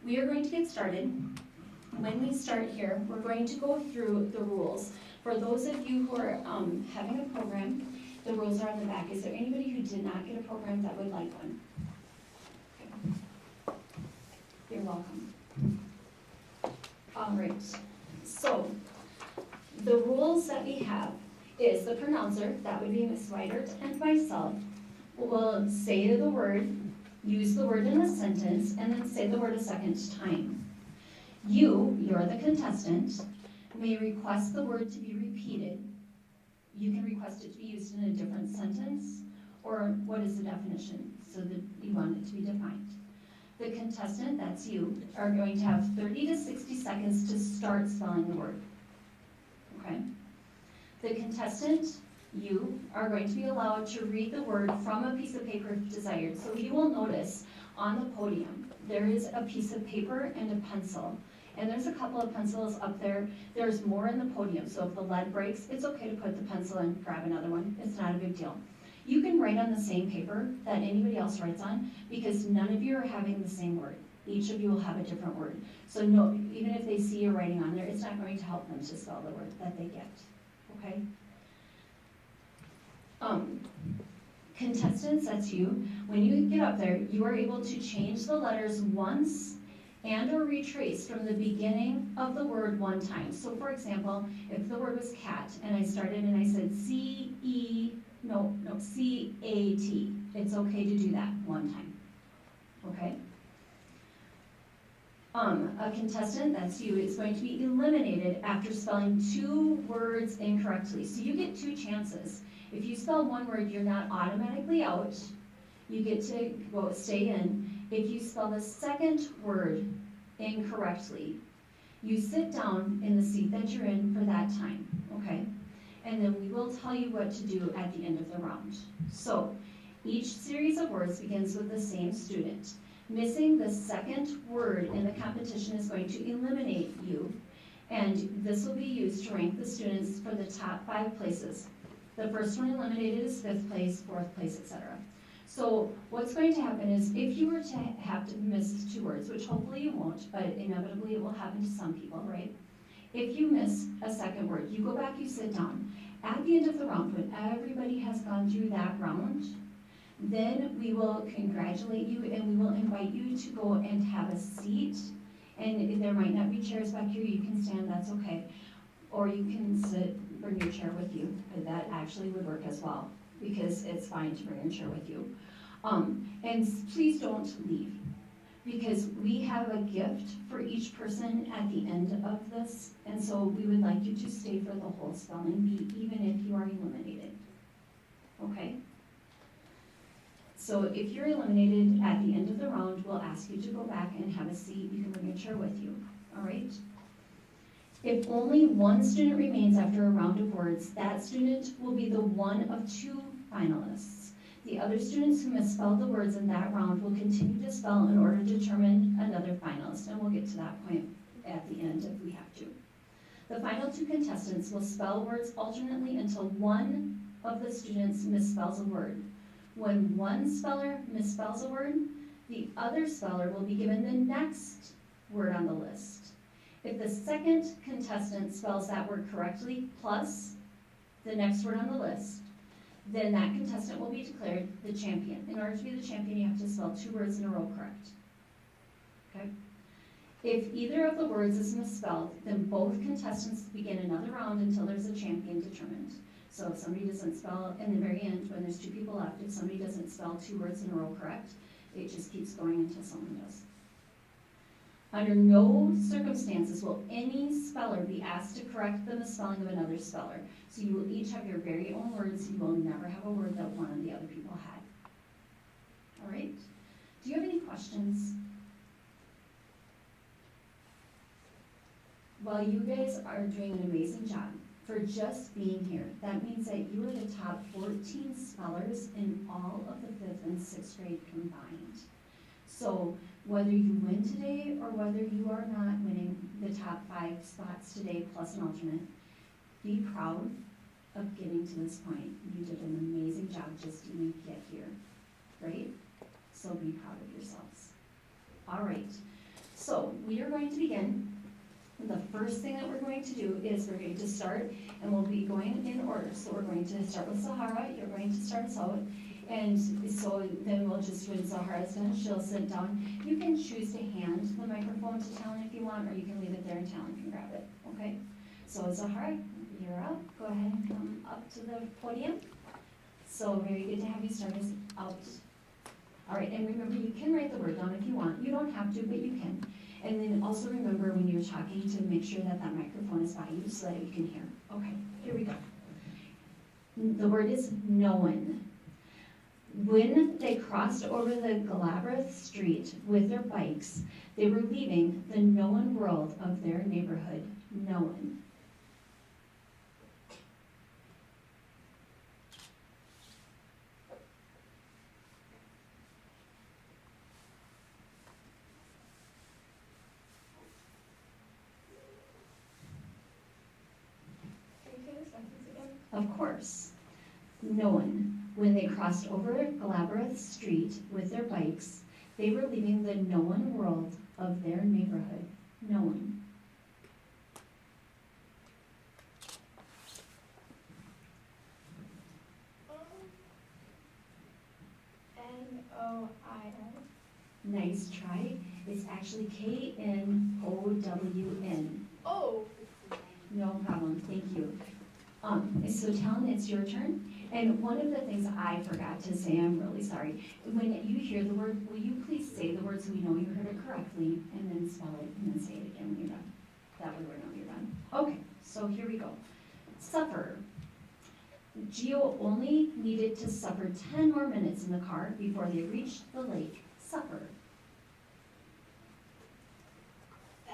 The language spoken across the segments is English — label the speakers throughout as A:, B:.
A: We are going to get started. When we start here, we're going to go through the rules. For those of you who are having a program, the rules are on the back. Is there anybody who did not get a program that would like one? Okay. You're welcome. All right, so the rules that we have is the pronouncer, that would be Miss Weidert and myself, will say the word, use the word in a sentence, and then say the word a second time. You're the contestant, may request the word to be repeated. You can request it to be used in a different sentence, or what is the definition, so that you want it to be defined. The contestant, that's you, are going to have 30 to 60 seconds to start spelling the word. Okay? The contestant, you, are going to be allowed to read the word from a piece of paper if desired. So you will notice on the podium, there is a piece of paper and a pencil. And there's a couple of pencils up there. There's more in the podium, so if the lead breaks, it's okay to put the pencil and grab another one. It's not a big deal. You can write on the same paper that anybody else writes on, because none of you are having the same word. Each of you will have a different word. So no, even if they see you writing on there, it's not going to help them to spell the word that they get, okay? Contestants, that's you. When you get up there, you are able to change the letters once and or retrace from the beginning of the word one time. So for example, if the word was cat, and I started and I said C-A-T, it's okay to do that one time, okay? A contestant, that's you, is going to be eliminated after spelling 2 words incorrectly. So you get 2 chances. If you spell one word, you're not automatically out. You get to stay in. If you spell the second word incorrectly, you sit down in the seat that you're in for that time, okay? And then we will tell you what to do at the end of the round. So each series of words begins with the same student. Missing the second word in the competition is going to eliminate you, and this will be used to rank the students for the top 5 places. The first one eliminated is 5th place, 4th place, etc. So what's going to happen is if you were to have to miss 2 words, which hopefully you won't, but inevitably it will happen to some people, right? If you miss a second word, you go back, you sit down. At the end of the round, when everybody has gone through that round, then we will congratulate you and we will invite you to go and have a seat. And if there might not be chairs back here, you can stand, that's okay. Or you can sit, bring your chair with you. That actually would work as well, because it's fine to bring your chair with you. And please don't leave, because we have a gift for each person at the end of this, and so we would like you to stay for the whole spelling bee, even if you are eliminated. Okay? So if you're eliminated at the end of the round, we'll ask you to go back and have a seat. You can bring your chair with you, all right? If only one student remains after a round of words, that student will be the one of 2 finalists. The other students who misspelled the words in that round will continue to spell in order to determine another finalist, and we'll get to that point at the end if we have to. The final 2 contestants will spell words alternately until one of the students misspells a word. When one speller misspells a word, the other speller will be given the next word on the list. If the second contestant spells that word correctly, plus the next word on the list, then that contestant will be declared the champion. In order to be the champion, you have to spell 2 words in a row correct. Okay? If either of the words is misspelled, then both contestants begin another round until there's a champion determined. So if somebody doesn't spell, in the very end, when there's 2 people left, if somebody doesn't spell 2 words in a row correct, it just keeps going until someone does. Under no circumstances will any speller be asked to correct the misspelling of another speller. So you will each have your very own words. You will never have a word that one of the other people had. All right? Do you have any questions? Well, you guys are doing an amazing job for just being here. That means that you are the top 14 spellers in all of the 5th and 6th grade combined. So whether you win today or whether you are not winning the top 5 spots today plus an alternate, be proud of getting to this point. You did an amazing job just to even get here, right? So be proud of yourselves. All right. So we are going to begin. The first thing that we're going to do is we're going to start, and we'll be going in order. So we're going to start with Sahara. You're going to start us out. And so then we'll just, when Sahara's done, she'll sit down. You can choose to hand the microphone to Talon if you want, or you can leave it there and Talon can grab it, okay? So Zahara, you're up. Go ahead and come up to the podium. So very good to have you start us out. All right, and remember, you can write the word down if you want. You don't have to, but you can. And then also remember when you're talking to make sure that that microphone is by you so that you can hear. Okay, here we go. The word is known. When they crossed over the Galbraith Street with their bikes, they were leaving the known world of their neighborhood. Known. Of course. Known. When they crossed over Galbraith Street with their bikes, they were leaving the known world of their neighborhood. Known.
B: N-O-I-N.
A: Nice try. It's actually K-N-O-W-N.
B: Oh.
A: No problem. Thank you. So Talon, it's your turn. And one of the things I forgot to say, I'm really sorry. When you hear the word, will you please say the word so we know you heard it correctly, and then spell it, and then say it again when you're done. That way we know you're done. Okay, so here we go. Suffer. Gio only needed to suffer 10 more minutes in the car before they reached the lake. Suffer.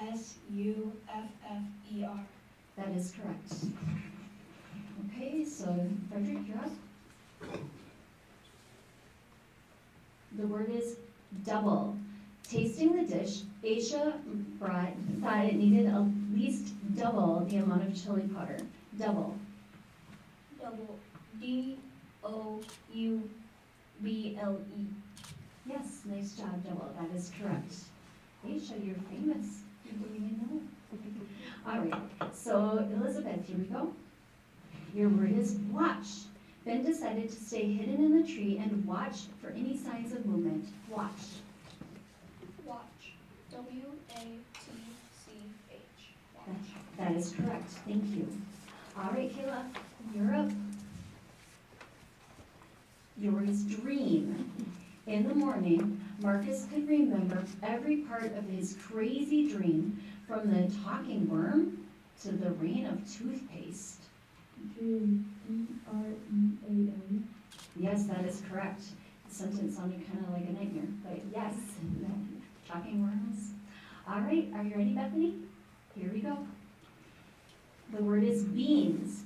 B: S-U-F-F-E-R.
A: That is correct. Okay, so Frederick, you're up. The word is double. Tasting the dish, Aisha thought it needed at least double the amount of chili powder. Double.
B: Double. D-O-U-B-L-E.
A: Yes, nice job, double. That is correct. Aisha, you're famous. You didn't even know. All right, so Elizabeth, here we go. Your word is watch. Ben decided to stay hidden in the tree and watch for any signs of movement. Watch.
B: Watch. W-A-T-C-H. Watch.
A: That is correct. Thank you. All right, Kayla, you're up. Your word is dream. In the morning, Marcus could remember every part of his crazy dream, from the talking worm to the rain of toothpaste.
B: Dream. D-R-E-A-M.
A: Yes, that is correct. The sentence sounded kind of like a nightmare, but yes, talking worms. All right, are you ready, Bethany? Here we go. The word is beans.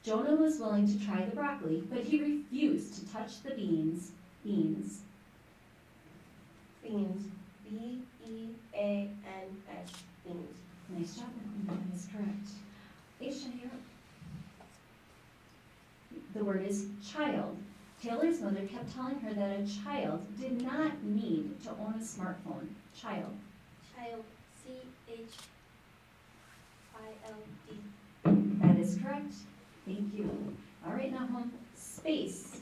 A: Jonah was willing to try the broccoli, but he refused to touch the beans. Beans.
B: Beans. B-E-A-N-S. Beans.
A: Nice job, Bethany. That is correct. Aisha, you're up. The word is child. Taylor's mother kept telling her that a child did not need to own a smartphone. Child.
B: Child. C-H-I-L-D.
A: That is correct. Thank you. All right, now home. Space.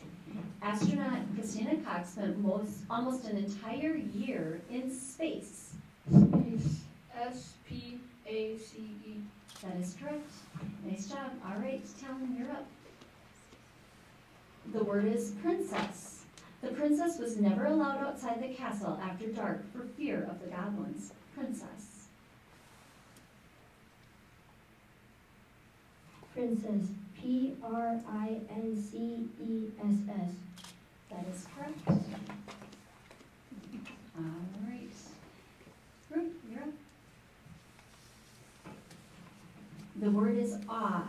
A: Astronaut Christina Cox spent almost an entire year in space.
B: Space. S-P-A-C-E.
A: That is correct. Nice job. All right, Talon, you're up. The word is princess. The princess was never allowed outside the castle after dark for fear of the goblins. Princess.
B: Princess. P-R-I-N-C-E-S-S.
A: That is correct. All right. Ruth, you're up. The word is awe.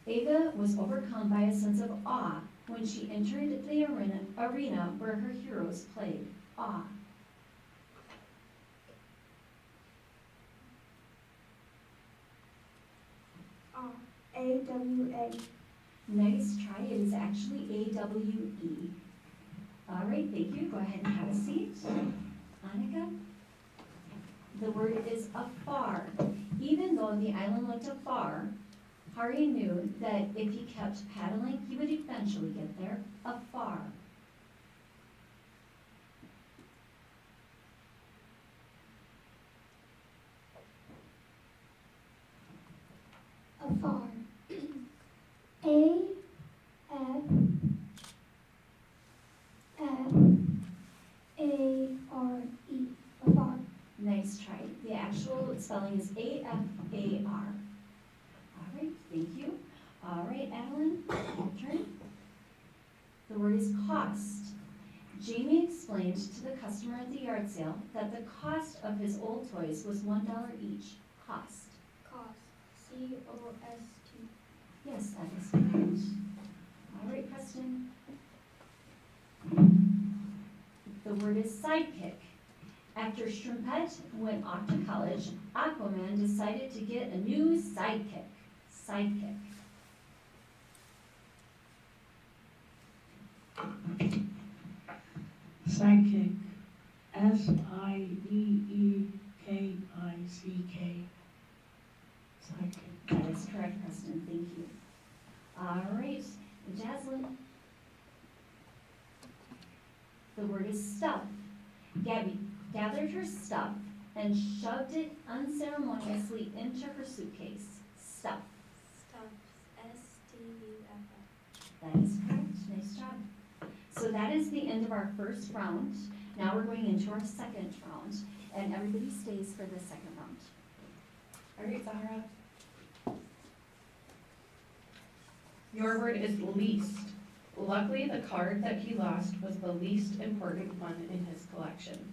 A: Ava was overcome by a sense of awe when she entered the arena where her heroes played. Awe.
B: A-W-A.
A: Nice try. It is actually A-W-E. All right, thank you. Go ahead and have a seat. Annika? The word is afar. Even though the island looked afar, Hari knew that if he kept paddling, he would eventually get there, afar.
B: Afar. A F F A R E. Afar.
A: Nice try. The actual spelling is A-F-A-R. All right, thank you. All right, Adeline, your turn. The word is cost. Jamie explained to the customer at the yard sale that the cost of his old toys was $1 each. Cost.
B: Cost. C-O-S-T.
A: Yes, that is correct. All right, Preston. The word is sidekick. After Shrimpette went off to college, Aquaman decided to get a new sidekick. Sidekick.
C: Sidekick. S-I-D-E-K-I-C-K. Sidekick.
A: That is correct, Preston. Thank you. All right, Jaslyn. The word is stuff. Gabby gathered her stuff and shoved it unceremoniously into her suitcase. Stuff.
B: Stuff. S-T-U-F-F.
A: That is correct. Nice job. So that is the end of our first round. Now we're going into our second round, and everybody stays for the second round.
D: All right, Zahara. Your word is least. Luckily, the card that he lost was the least important one in his collection.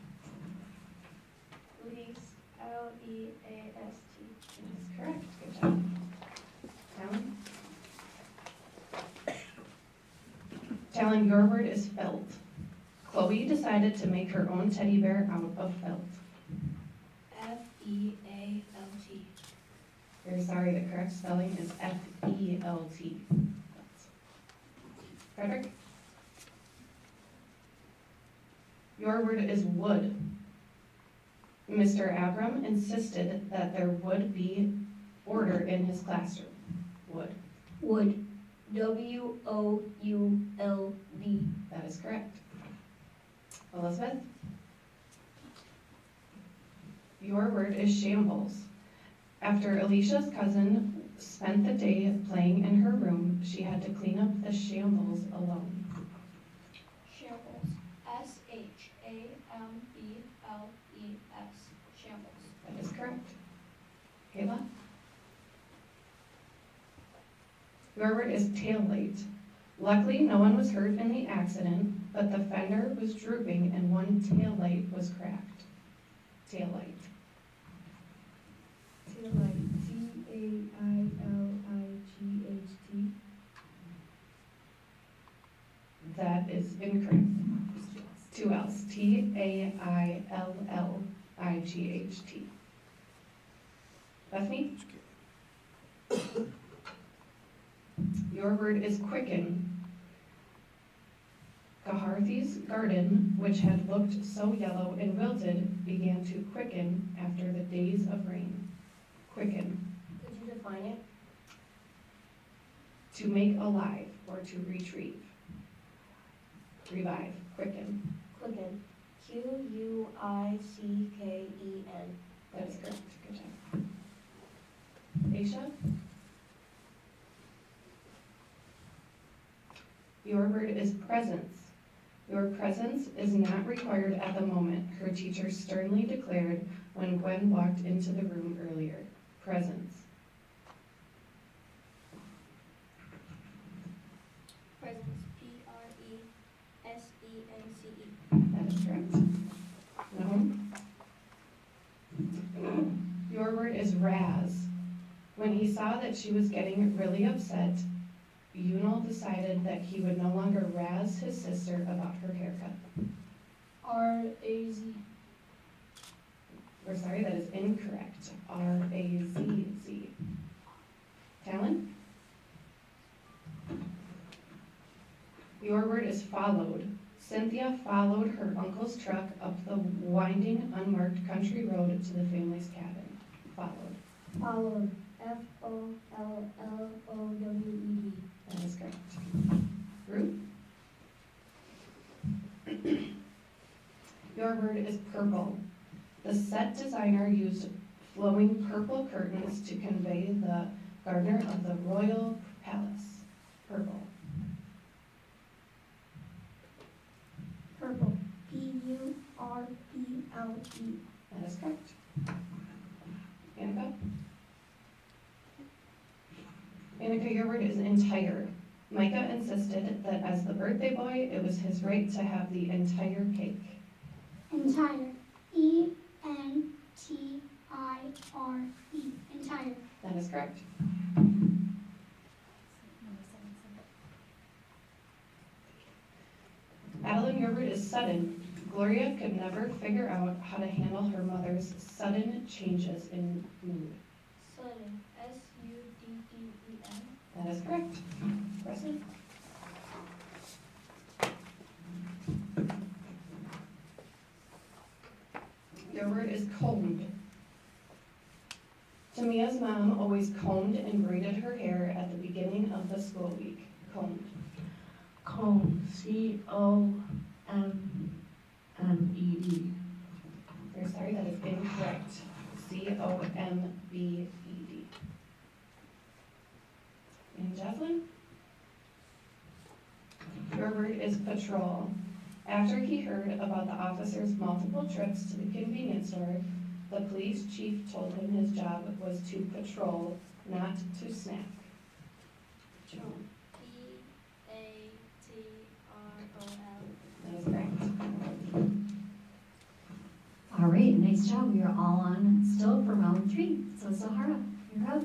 B: Least. L-E-A-S-T.
D: That is correct. Good job. Talon? Talon, your word is felt. Chloe decided to make her own teddy bear out of felt.
B: F-E-A-L-T.
D: Very sorry, the correct spelling is F-E-L-T. Frederick? Your word is wood. Mr. Abram insisted that there would be order in his classroom. Wood.
B: Wood. W-O-U-L-D.
D: That is correct. Elizabeth? Your word is shambles. After Alicia's cousin spent the day playing in her room, she had to clean up the shambles alone.
B: Shambles. S-H-A-M-B-L-E-S. Shambles.
D: That is correct. Kayla? Your word is taillight. Luckily, no one was hurt in the accident, but the fender was drooping and one taillight was cracked. Taillight.
C: Taillight. T-A-I-L-I-G-H-T.
D: That is incorrect. Two L's. T-A-I-L-L-I-G-H-T. Bethany? Your word is quicken. Gaharthi's garden, which had looked so yellow and wilted, began to quicken after the days of rain. Quicken.
B: Could you define it?
D: To make alive or to retrieve. Revive. Quicken.
B: Quicken. Q-U-I-C-K-E-N.
D: That is correct. Good job. Aisha? Your word is presence. Your presence is not required at the moment, her teacher sternly declared when Gwen walked into the room earlier. Presence.
B: Presence. P-R-E-S-E-N-C-E.
D: That is correct. No. Your word is razz. When he saw that she was getting really upset, Yunal decided that he would no longer razz his sister about her haircut.
B: R-A-Z.
D: We're sorry, that is incorrect. R-A-Z-Z. Talon? Your word is followed. Cynthia followed her uncle's truck up the winding, unmarked country road to the family's cabin. Followed.
B: Followed. Followed.
D: That is correct. Ruth? Your word is purple. The set designer used flowing purple curtains to convey the garden of the royal palace. Purple.
B: Purple. P-U-R-P-L-E.
D: That is correct. Annika? Annika, your word is entire. Micah insisted that as the birthday boy, it was his right to have the entire cake.
E: Entire. E-N-T-I-R-E. Entire.
D: That is correct. Adeline, your word is sudden. Gloria could never figure out how to handle her mother's sudden changes in mood.
B: Sudden. S-U-D-D-E-N.
D: That is correct. Preston? Your word is combed. Tamia's mom always combed and braided her hair at the beginning of the school week. Combed.
C: Comb. C-O-M-M-E-D.
D: Very sorry, that is incorrect. C-O-M-B-E-D. And Jocelyn? Your word is patrol. After he heard about the officer's multiple trips to the convenience store, the police chief told him his job was to patrol, not to snack.
B: Patrol. P-A-T-R-O-L.
D: That is correct.
A: All right, nice job. We are all on still for round 3. So Sahara, you're up.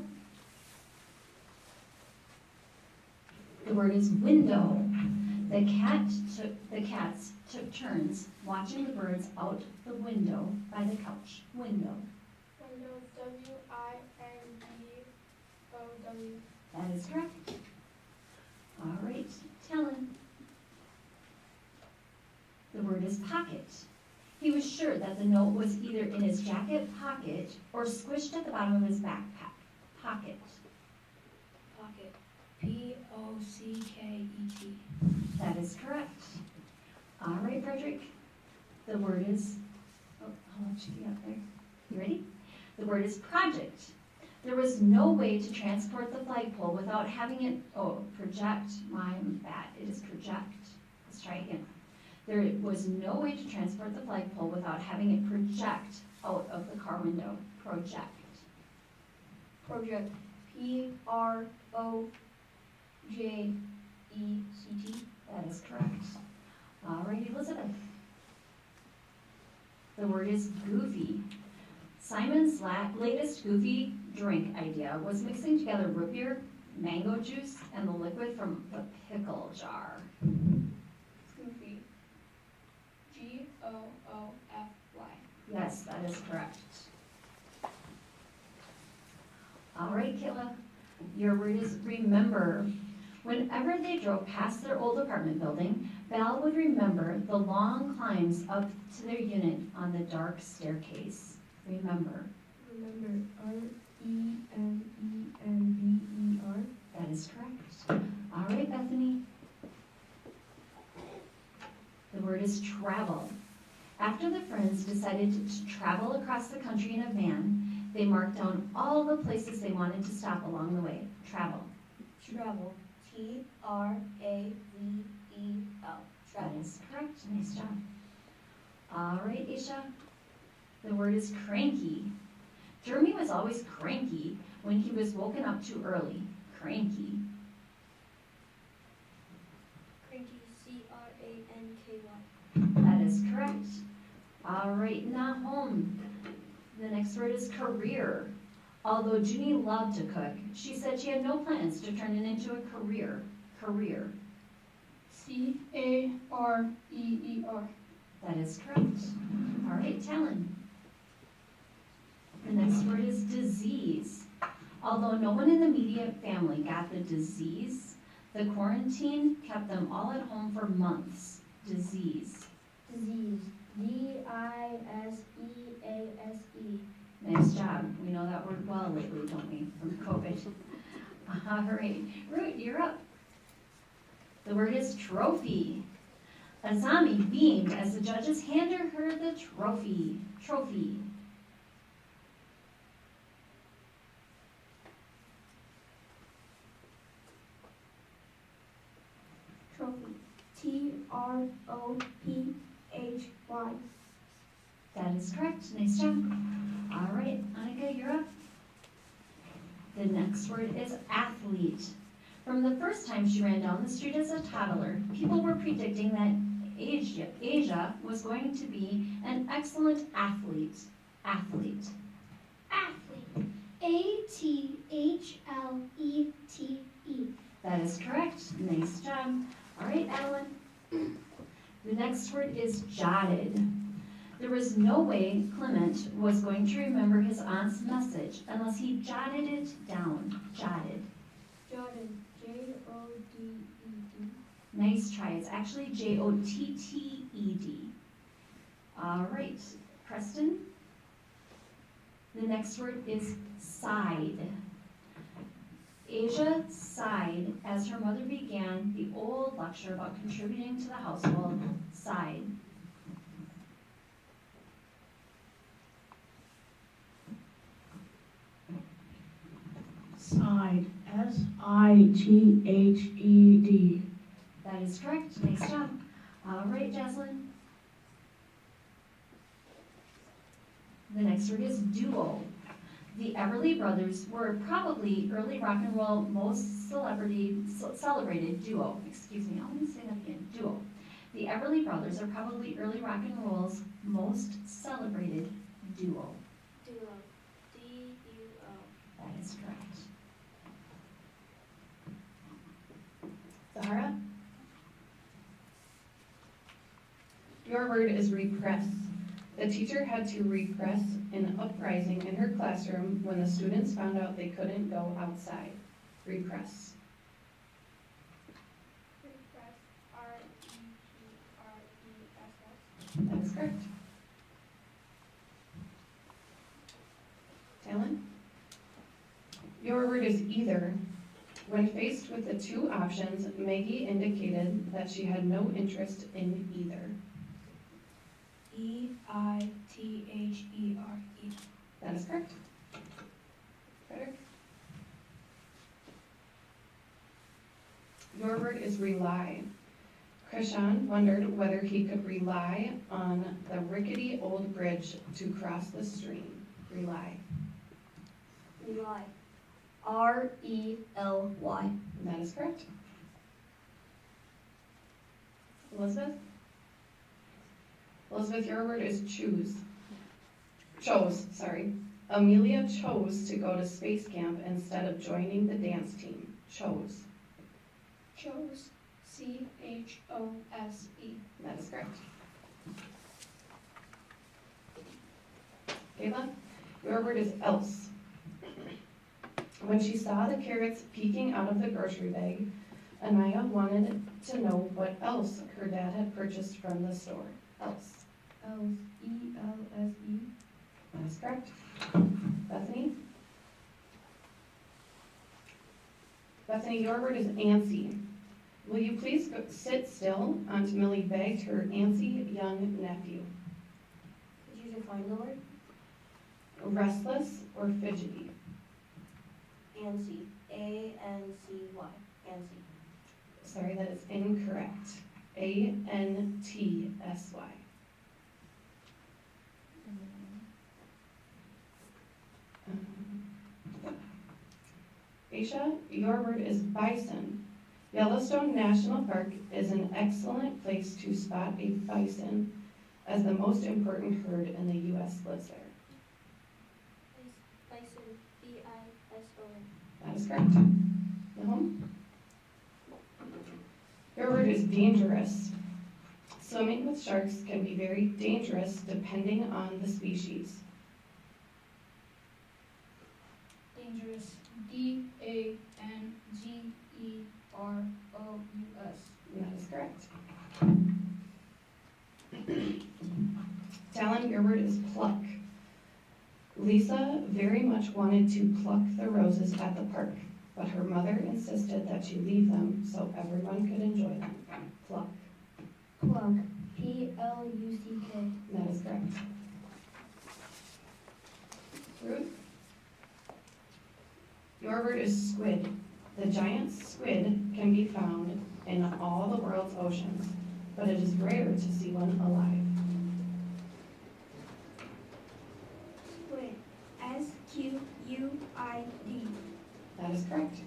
A: The word is window. The cats took turns watching the birds out the window by the couch. Window.
B: Window. W-I-N-D-O-W.
A: That is correct. All right, Talon. The word is pocket. He was sure that the note was either in his jacket pocket or squished at the bottom of his backpack. Pocket.
B: Pocket. P-O-C-K-E-T.
A: That is correct. All right, Frederick. The word is, I'll let you get up there. You ready? The word is project. There was no way to transport the flagpole without having it, project, my bad, it is project. Let's try again. There was no way to transport the flagpole without having it project out of the car window. Project.
B: Project. P-R-O-J-E-C-T.
A: That is correct. All right, Elizabeth. The word is goofy. Simon's latest goofy drink idea was mixing together root beer, mango juice, and the liquid from the pickle jar.
B: Goofy. G-O-O-F-Y.
A: Yes, that is correct. All right, Kayla. Your word is remember. Whenever they drove past their old apartment building, Val would remember the long climbs up to their unit on the dark staircase. Remember.
C: Remember. R-E-M-E-M-B-E-R.
A: That is correct. All right, Bethany. The word is travel. After the friends decided to travel across the country in a van, they marked down all the places they wanted to stop along the way. Travel.
B: Travel. T-R-A-V-E-L.
A: That
B: Travel.
A: is correct. Nice job. All right, Isha. The word is cranky. Jeremy was always cranky when he was woken up too early. Cranky.
B: Cranky. C-R-A-N-K-Y.
A: That is correct. All right, Nahum. The next word is career. Although Junie loved to cook, she said she had no plans to turn it into a career. Career.
C: C-A-R-E-E-R.
A: That is correct. All right, Talon. The next word is disease. Although no one in the immediate family got the disease, the quarantine kept them all at home for months. Disease.
B: Disease. D-I-S-E-A-S-E.
A: Nice job. We know that word well lately, don't we, from COVID? All right. Root, you're up. The word is trophy. Azami beamed as the judges handed her the trophy. Trophy.
E: Trophy. T-R-O-P-H-Y.
A: That is correct. Nice job. All right, Annika, you're up. The next word is athlete. From the first time she ran down the street as a toddler, people were predicting that Asia was going to be an excellent athlete. Athlete.
E: Athlete. A-T-H-L-E-T-E.
A: That is correct. Nice job. All right, Adeline. The next word is jotted. There was no way Clement was going to remember his aunt's message unless he jotted it down. Jotted.
B: Jotted. J-O-D-E-D.
A: Nice try. It's actually J-O-T-T-E-D. All right, Preston. The next word is sighed. Asia sighed as her mother began the old lecture about contributing to the household. Sighed.
C: Side. S-I-G-H-E-D.
A: That is correct. Nice job. All right, Jocelyn. The next word is duo. The Everly Brothers were probably early rock and roll most celebrated duo. Excuse me, let me say that again. Duo. The Everly Brothers are probably early rock and roll's most celebrated duo.
B: Duo. D-U-O.
A: That is correct.
D: Zahara? Your word is repress. The teacher had to repress an uprising in her classroom when the students found out they couldn't go outside. Repress.
B: Repress. R-E-P-R-E-S-S.
D: That is correct. Talon? Your word is either. When faced with the two options, Maggie indicated that she had no interest in either.
B: E-I-T-H-E-R-E.
D: That is correct. Frederick? Your word is rely. Krishan wondered whether he could rely on the rickety old bridge to cross the stream. Rely.
B: Rely. R-E-L-Y.
D: That is correct. Elizabeth? Elizabeth, your word is choose. Chose, sorry. Amelia chose to go to space camp instead of joining the dance team. Chose.
C: Chose. C-H-O-S-E.
D: That is correct. Kayla, your word is else. When she saw the carrots peeking out of the grocery bag, Anaya wanted to know what else her dad had purchased from the store. Else.
C: E-L-S-E.
D: That is correct. Bethany? Bethany, your word is antsy. Will you please sit still? Aunt Millie begged her antsy young nephew.
B: Could you define the word?
D: Restless or fidgety?
B: Antsy. A-N-C-Y. Antsy.
D: Sorry, that is incorrect. A-N-T-S-Y. Aisha, your word is bison. Yellowstone National Park is an excellent place to spot a bison, as the most important herd in the U.S. lives there.
B: Bison. B-I-S-O-N.
D: That is correct. Nahum? Your word is dangerous. Swimming with sharks can be very dangerous depending on the species.
C: Dangerous. D-A-N-G-E-R-O-U-S.
D: That is correct. Talon, your word is pluck. Lisa very much wanted to pluck the roses at the park, but her mother insisted that she leave them so everyone could enjoy them. Pluck.
B: Pluck. P-L-U-C-K.
D: That is correct. Ruth? Your word is squid. The giant squid can be found in all the world's oceans, but it is rare to see one alive.
E: Squid. S-Q-U-I-D.
D: That is correct.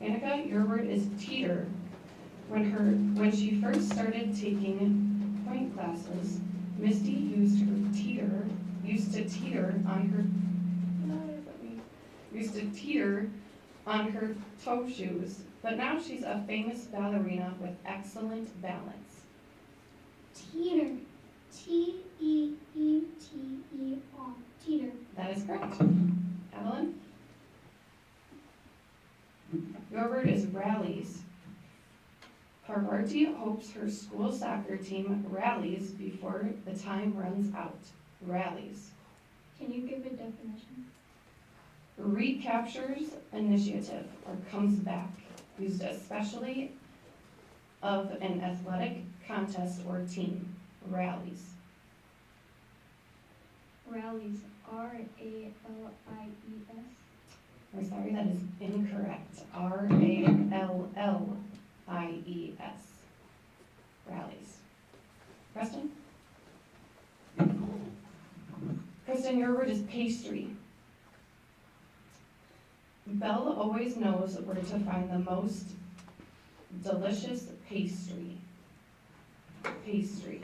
D: Annika, your word is teeter. When she first started taking point classes, Misty used to teeter on her toe shoes, but now she's a famous ballerina with excellent balance.
E: Teeter. T-E-E-T-E-R. Teeter.
D: That is correct. Evelyn? Your word is rallies. Parvati hopes her school soccer team rallies before the time runs out. Rallies.
B: Can you give a definition?
D: Recaptures initiative or comes back, used especially of an athletic contest or team. Rallies.
B: Rallies. R-A-L-I-E-S.
D: We're sorry, that is incorrect. R-A-L-L-I-E-S. Rallies. Preston? Kristen, your word is pastry. Belle always knows where to find the most delicious pastry. Pastry.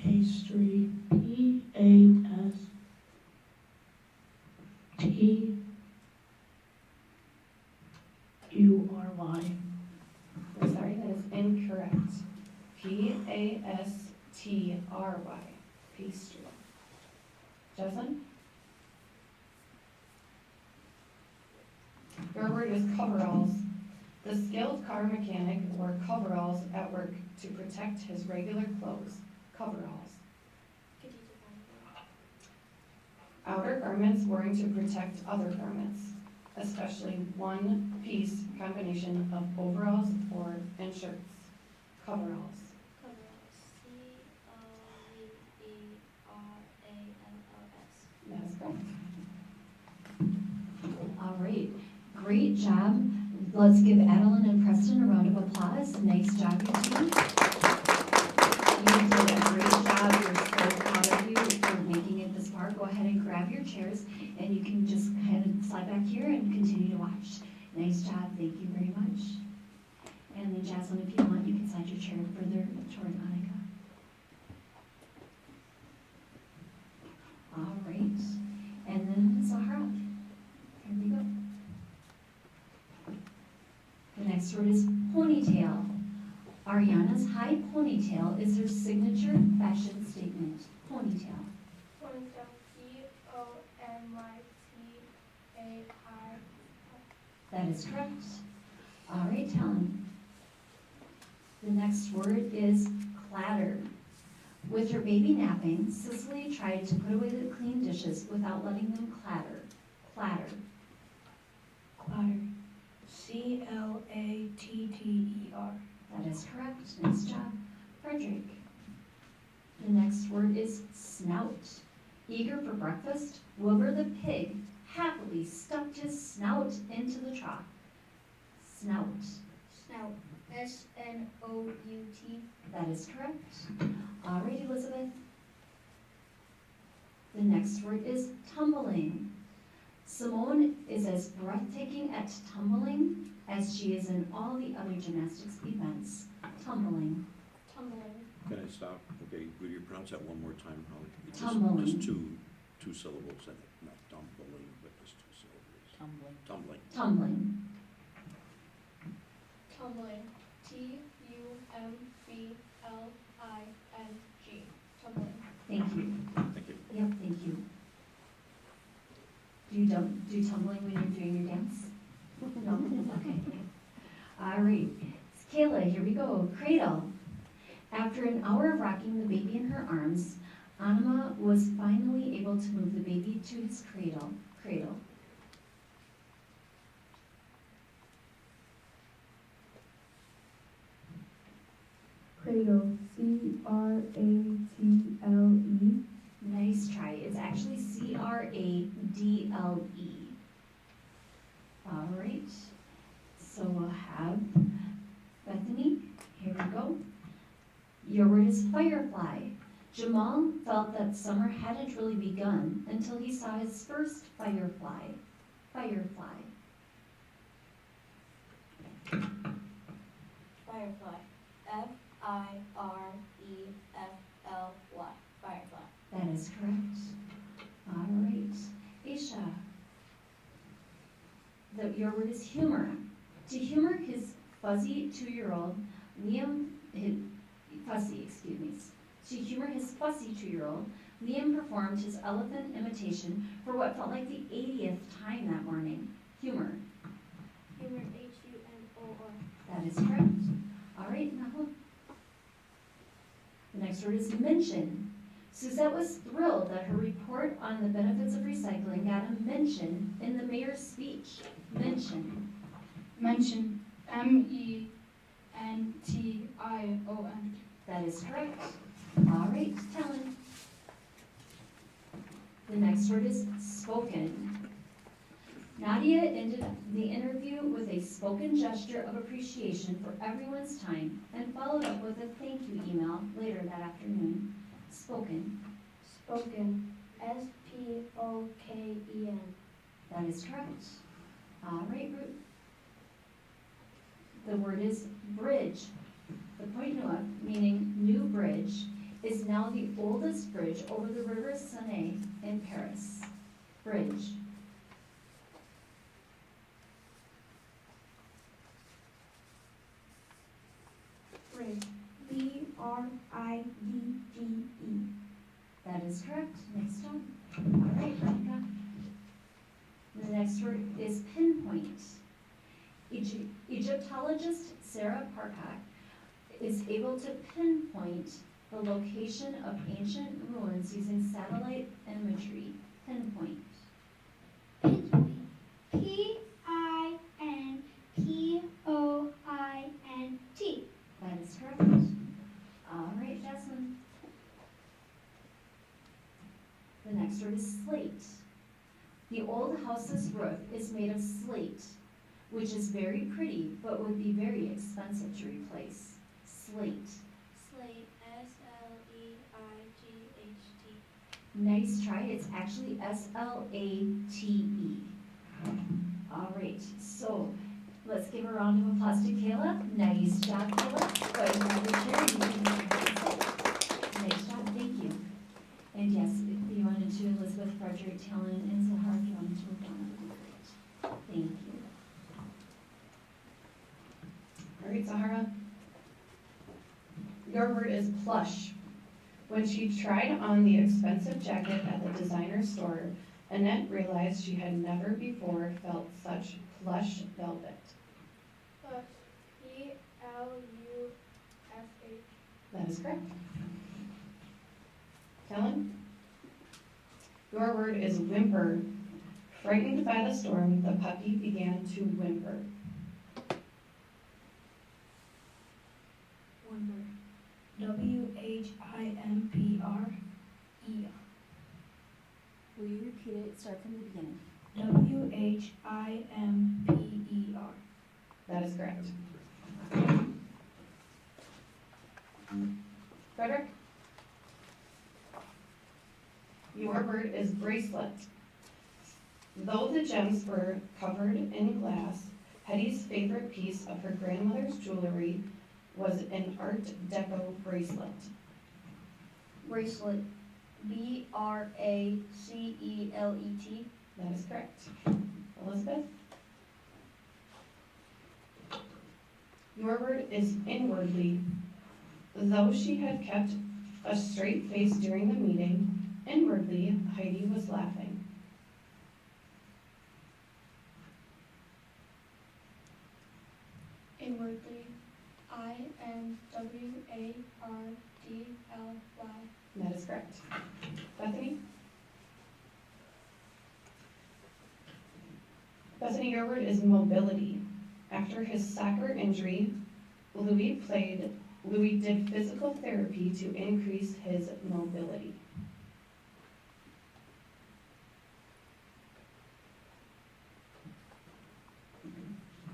C: Pastry. P-A-S-T-U-R-Y.
D: We're sorry, that is incorrect. P-A-S-T-R-Y. Pastry. Jocelyn? Your word is coveralls. The skilled car mechanic wore coveralls at work to protect his regular clothes. Coveralls.
B: Could you define that?
D: Outer garments worn to protect other garments, especially one-piece combination of overalls and shirts. Coveralls.
B: Coveralls. C-O-V-E-R-A-L-L-S.
D: That is correct.
A: All right, great job. Let's give Adeline and Preston a round of applause. Nice job, you team. You did a great job. We're so proud of you for making it this far. Go ahead and grab your chairs, and you can just kind of slide back here and continue to watch. Nice job. Thank you very much. And then Jocelyn, if you want, you can slide your chair further toward Annika. All right. And then Zahra. Here we go. The next word is ponytail. Ariana's high ponytail is her signature fashion statement. Ponytail.
B: Ponytail. P-O-N-Y-T-A-I.
A: That is correct. All right, Talon. The next word is clatter. With her baby napping, Cicely tried to put away the clean dishes without letting them clatter. Clatter.
C: Clatter. C-L-A-T-T-E-R.
A: That is correct. Nice job. Frederick. The next word is snout. Eager for breakfast, Wilbur the pig happily stuffed his snout into the trough. Snout.
B: Snout. S-N-O-U-T.
A: That is correct. All right, Elizabeth. The next word is tumbling. Simone is as breathtaking at tumbling as she is in all the other gymnastics events. Tumbling.
B: Tumbling.
F: Can I stop? Okay, will you pronounce that one more time, Holly? It's
A: Tumbling.
F: Just two syllables in it, not tumbling, but just two syllables.
C: Tumbling.
F: Tumbling.
A: Tumbling.
B: Tumbling. Tumbling. Tumbling.
A: Thank you.
F: Thank you.
A: Yep, thank you. Do you do tumbling when you're doing your dance? No? Okay. All right. Kayla, here we go. Cradle. After an hour of rocking the baby in her arms, Anima was finally able to move the baby to his cradle. Cradle.
C: Cradle. CRATLE.
A: Nice try. It's actually CRADLE. All right. So we'll have Bethany. Here we go. Your word is firefly. Jamal felt that summer hadn't really begun until he saw his first firefly. Firefly.
B: Firefly. FIREFLY. Firefly.
A: That is correct. All right. Aisha. Your word is humor. To humor his fuzzy 2-year-old, To humor his fussy 2-year-old, Liam performed his elephant imitation for what felt like the 80th time that morning. Humor.
B: Humor. HUMOR.
A: That is correct. All right, now. The next word is mention. Suzette was thrilled that her report on the benefits of recycling got a mention in the mayor's speech. Mention.
G: Mention. MENTION.
A: That is correct. All right, Talon. The next word is spoken. Nadia ended the interview with a spoken gesture of appreciation for everyone's time and followed up with a thank you email later that afternoon. Spoken.
B: Spoken. SPOKEN.
A: That is correct. All right, Ruth. The word is bridge. The Point Neuf, meaning new bridge, is now the oldest bridge over the River Seine in Paris. Bridge.
B: Bridge.
E: BRIDGE.
A: That is correct. Next one. All right, Rebecca. The next word is pinpoint. Egyptologist Sarah Parkak is able to pinpoint the location of ancient ruins using satellite imagery. Pinpoint.
E: PINPOINT.
A: That is correct. All right, Jasmine. The next word is slate. The old house's roof is made of slate, which is very pretty but would be very expensive to replace. Slate.
B: Slate. SLEIGHT.
A: Nice try. It's actually SLATE. All right, so let's give a round of applause to Kayla. Nice job, Kayla. Go ahead and grab your chair and you can sit. Nice job, thank you. And yes, if you wanted to, Elizabeth, Frederick, Talon, and Zahar, if you wanted to move down, that would be great. Thank you.
D: All right, Zahara. Your word is plush. When she tried on the expensive jacket at the designer store, Annette realized she had never before felt such plush velvet.
B: Plush. PLUSH.
D: That is correct. Kellen? Your word is whimper. Frightened by the storm, the puppy began to whimper.
C: Whimper. WHIMPRER.
A: Will you repeat it? Start from the beginning.
C: WHIMPER.
D: That is correct. Frederick? Your word is bracelet. Though the gems were covered in glass, Hetty's favorite piece of her grandmother's jewelry was an Art Deco bracelet.
C: Bracelet. BRACELET.
D: That is correct. Elizabeth? Your word is inwardly. Though she had kept a straight face during the meeting, inwardly Heidi was laughing.
B: Inwardly. INWARDLY.
D: That is correct. Bethany? Bethany, your word is mobility. After his soccer injury, Louis did physical therapy to increase his mobility.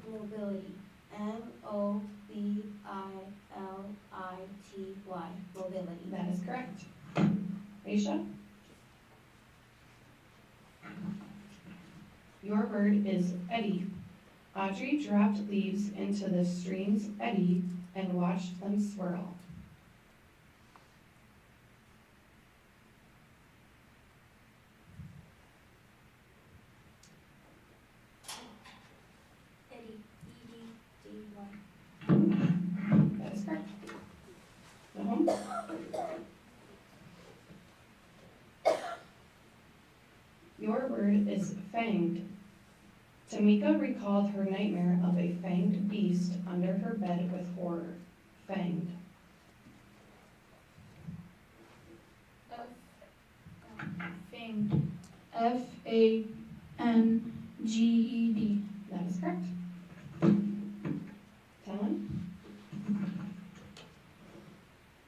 E: Mobility. MOBILITY. Mobility.
D: That is correct. Aisha? Your word is eddy. Audrey dropped leaves into the stream's eddy and watched them swirl.
E: Eddie. EDDY.
D: That is correct. Nahum? Your word is fanged. Tamika recalled her nightmare of a fanged beast under her bed with horror. Fanged.
G: Fanged. FANGED.
D: That is correct. Talon?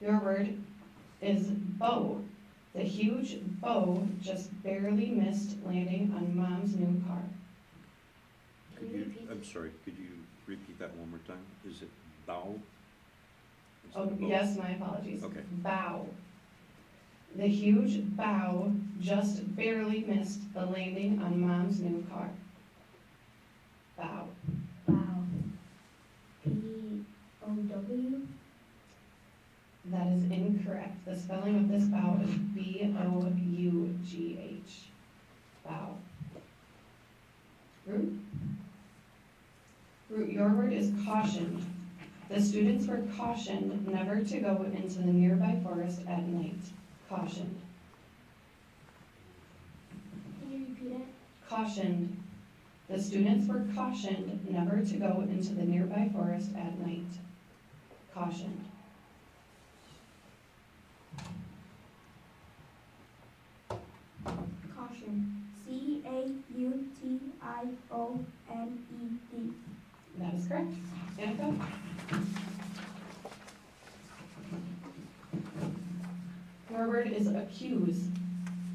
D: Your word is bow. The huge bow just barely missed landing on Mom's new car.
F: Could you, I'm sorry, could you repeat that one more time? Is it bow? Instead
D: Oh,
F: of bow?
D: yes, my apologies.
F: Okay.
D: Bow. The huge bow just barely missed the landing on Mom's new car. Bow.
E: Wow. POW.
D: That is incorrect. The spelling of this bow is BOUGH. Bow. Root? Root, your word is cautioned. The students were cautioned never to go into the nearby forest at night. Cautioned.
B: Can you repeat it?
D: Cautioned. The students were cautioned never to go into the nearby forest at night. Cautioned.
E: Caution. CAUTIONED.
D: That is correct. Annika? Your word is accuse.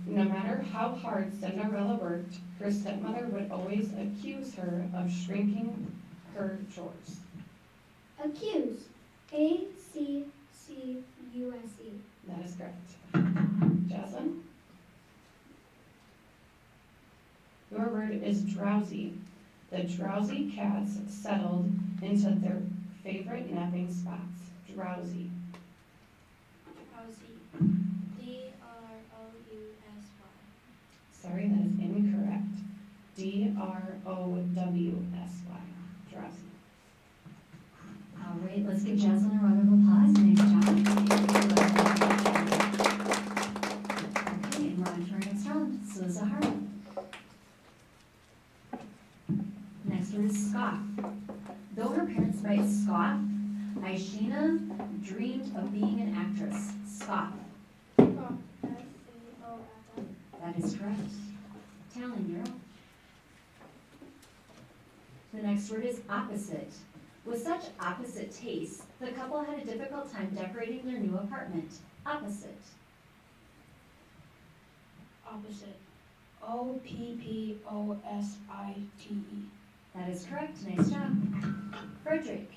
D: No matter how hard Cinderella worked, her stepmother would always accuse her of shrinking her chores.
B: Accuse. ACCUSE.
D: That is correct. Jocelyn? Your word is drowsy. The drowsy cats settled into their favorite napping spots. Drowsy.
B: Drowsy. DROUSY.
D: Sorry, that is incorrect. DROWSY. Drowsy.
A: All right, let's give Jocelyn a round of applause. Nice job. Okay, and we're on to our next round. So Zahara. Next word is scoff. Though her parents might scoff, Aishina dreamed of being an actress. Scoff.
B: SAOFF.
A: That is correct. Talon, you're up. The next word is opposite. With such opposite tastes, the couple had a difficult time decorating their new apartment. Opposite.
G: Opposite. OPPOSITE.
A: That is correct. Nice job. Frederick.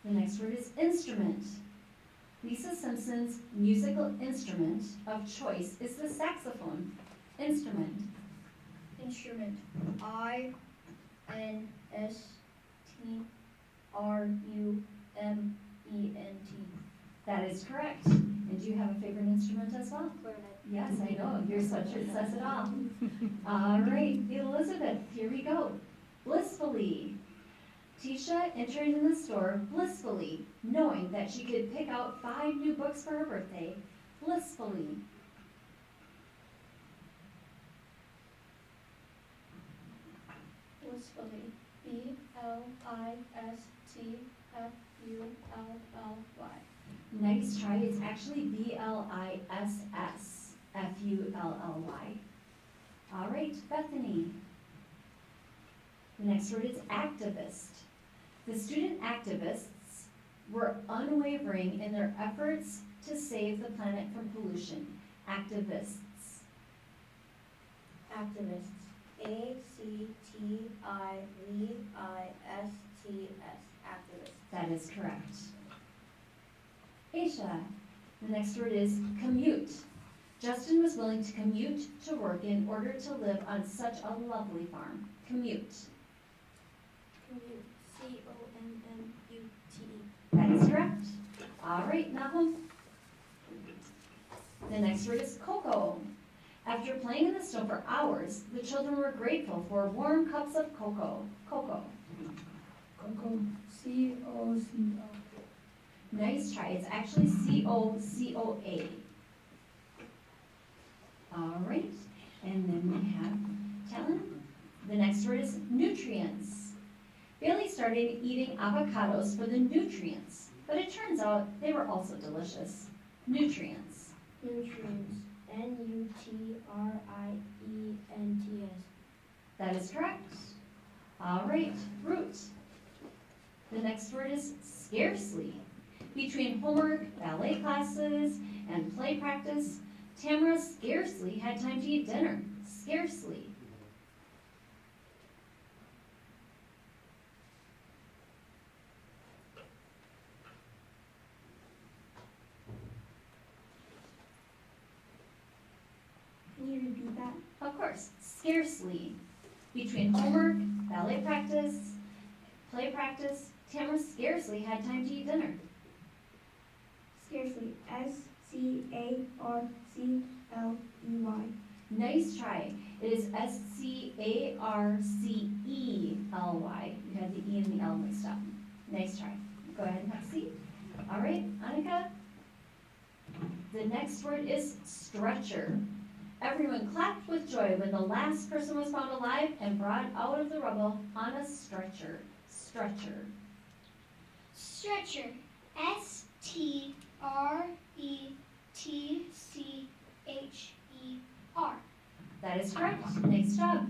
A: The next word is instrument. Lisa Simpson's musical instrument of choice is the saxophone. Instrument.
B: Instrument.
A: That is correct. And do you have a favorite instrument as well?
B: Clarinet.
A: Yes, I know, your sweatshirt says it all. All right, Elizabeth, here we go. Blissfully. Tisha entered in the store blissfully, knowing that she could pick out 5 new books for her birthday. Blissfully.
B: Blissfully. B-L-I-S-T-F-U-L-L-Y.
A: Nice try. It's actually BLISSFULLY. All right, Bethany. The next word is activist. The student activists were unwavering in their efforts to save the planet from pollution. Activists.
C: Activists. ACTIVISTS. Activists.
A: That is correct. Aisha. The next word is commute. Justin was willing to commute to work in order to live on such a lovely farm. Commute.
B: Commute. C-O-M-M-U-T-E.
A: That is correct. All right, Nahum. The next word is cocoa. After playing in the snow for hours, the children were grateful for warm cups of cocoa. Cocoa.
G: Coco. C-O-C-O.
A: Nice try. It's actually C-O-C-O-A. All right, and then we have Talon. The next word is nutrients. Bailey started eating avocados for the nutrients, but it turns out they were also delicious. Nutrients.
B: Nutrients. N-U-T-R-I-E-N-T-S.
A: That is correct. All right, root. The next word is scarcely. Between homework, ballet classes, and play practice, Tamara scarcely had time to eat dinner. Scarcely.
B: Can you repeat that?
A: Of course, scarcely. Between homework, ballet practice, play practice, Tamara scarcely had time to eat dinner.
B: Scarcely. S-C-A-R-C-L-E-Y.
A: Nice try. It is S-C-A-R-C-E-L-Y. You had the E and the L mixed up. Nice try. Go ahead and have a seat. All right, Annika. The next word is stretcher. Everyone clapped with joy when the last person was found alive and brought out of the rubble on a stretcher. Stretcher.
E: Stretcher. S-T-R-E-T-C-H-E-R.
A: That is correct. Nice job.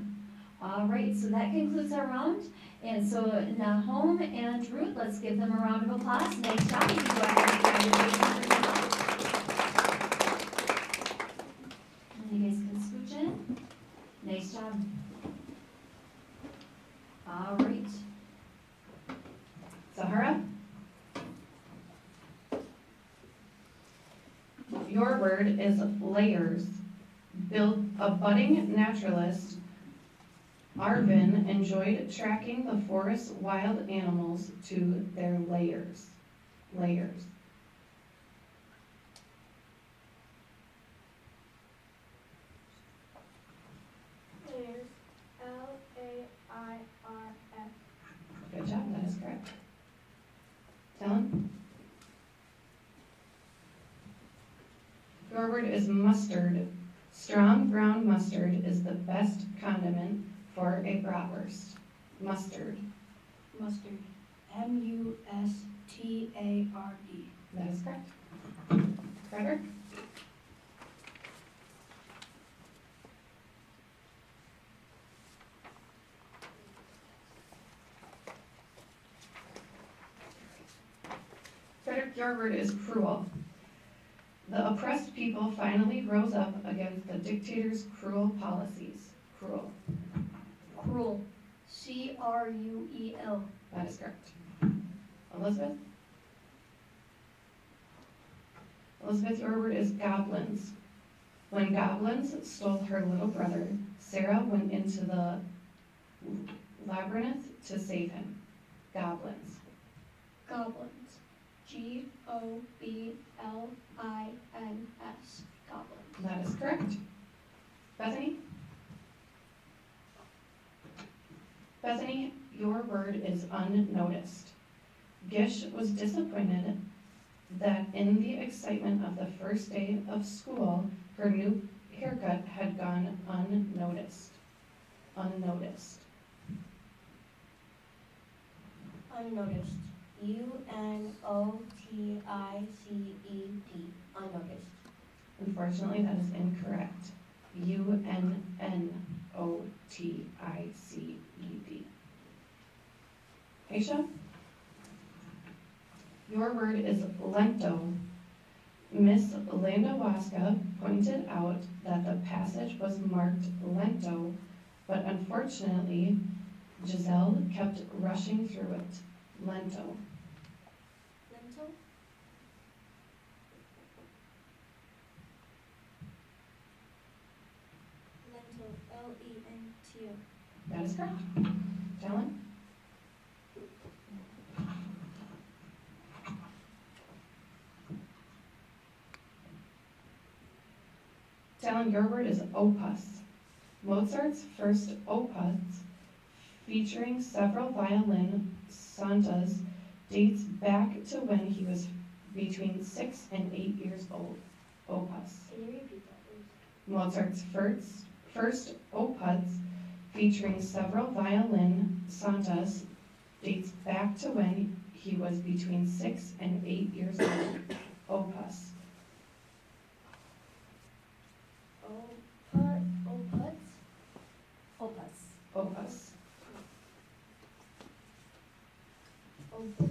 A: All right, so that concludes our round. And so Nahum and Ruth, let's give them a round of applause. Nice job. You can go ahead and grab your papers for now. And you guys can scooch in. Nice job. All right.
D: Zahara? Your word is layers. A budding naturalist, Arvin enjoyed tracking the forest's wild animals to their lairs. Layers.
B: Layers. L-A-I-R-S.
D: Good job, that is correct. Talon? Your word is mustard. Strong brown mustard is the best condiment for a bratwurst. Mustard.
G: Mustard. M-U-S-T-A-R-D.
D: That is correct. Frederick? Frederick, your word is cruel. The oppressed people finally rose up against the dictator's cruel policies. Cruel.
C: Cruel. C-R-U-E-L.
D: That is correct. Elizabeth? Elizabeth, your word is goblins. When goblins stole her little brother, Sarah went into the Labyrinth to save him. Goblins.
E: Goblins. Goblins. Goblins.
D: That is correct. Bethany? Bethany, your word is unnoticed. Gish was disappointed that in the excitement of the first day of school, her new haircut had gone unnoticed. Unnoticed.
C: Unnoticed. UNOTICED. Unnoticed.
D: Unfortunately, that is incorrect. UNNOTICED. Aisha? Your word is lento. Miss Landawaska pointed out that the passage was marked lento, but unfortunately, Giselle kept rushing through it. Lento.
C: Lentil. Lentil. LENTO.
D: That is correct. Talon? Talon, your word is opus. Mozart's first opus, featuring several violin sonatas, dates back to when he was between 6 and 8 years old. Opus.
C: Can you repeat that, please?
D: Mozart's first opus, featuring several violin sonatas, dates back to when he was between 6 and 8 years old. Opus.
C: Opus.
D: Opus.
C: Opus.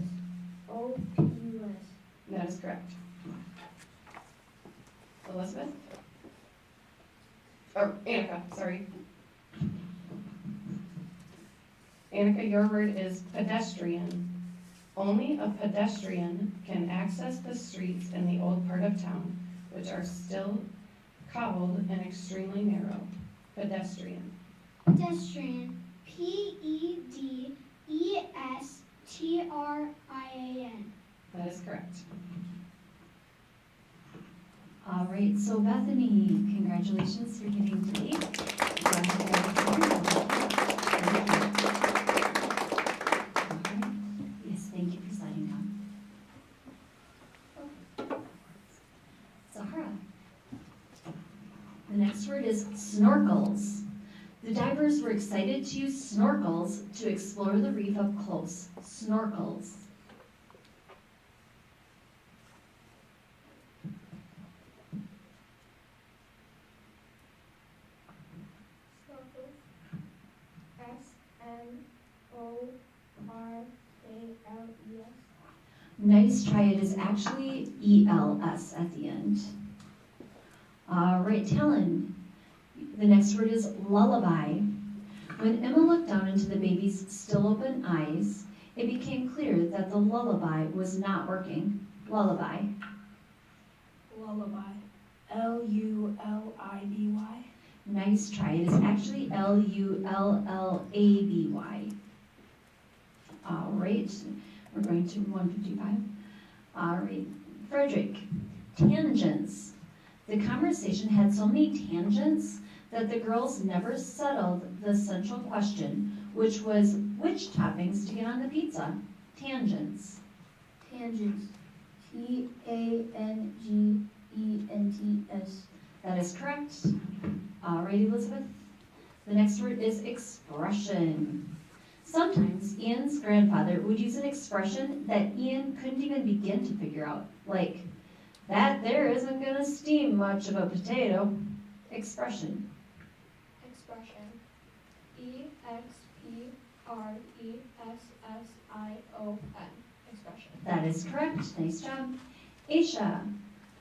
C: OPUS.
D: That is correct. Elizabeth? Or Annika, sorry. Annika, your word is pedestrian. Only a pedestrian can access the streets in the old part of town, which are still cobbled and extremely narrow. Pedestrian.
E: Pedestrian. PEDESTRIAN.
D: That is correct.
A: All right, so Bethany, congratulations for getting 3. Go ahead and grab a pen. All right. Yes, thank you for sliding down. Zahara. The next word is snorkels. The divers were excited to use snorkels to explore the reef up close. Snorkels.
B: Snorkels. SNORKLES.
A: Nice try. It is actually ELS at the end. All right, Talon. The next word is lullaby. When Emma looked down into the baby's still open eyes, it became clear that the lullaby was not working. Lullaby.
G: Lullaby. LULIBY.
A: Nice try. It is actually LULLABY. All right, we're going to 155. All right, Frederick. Tangents. The conversation had so many tangents that the girls never settled the central question, which was which toppings to get on the pizza. Tangents.
C: Tangents. TANGENTS.
A: That is correct. All right, Elizabeth. The next word is expression. Sometimes Ian's grandfather would use an expression that Ian couldn't even begin to figure out, like, that there isn't gonna steam much of a potato. Expression.
B: Expression. EXPRESSION. Expression.
A: That is correct. Nice job. Aisha.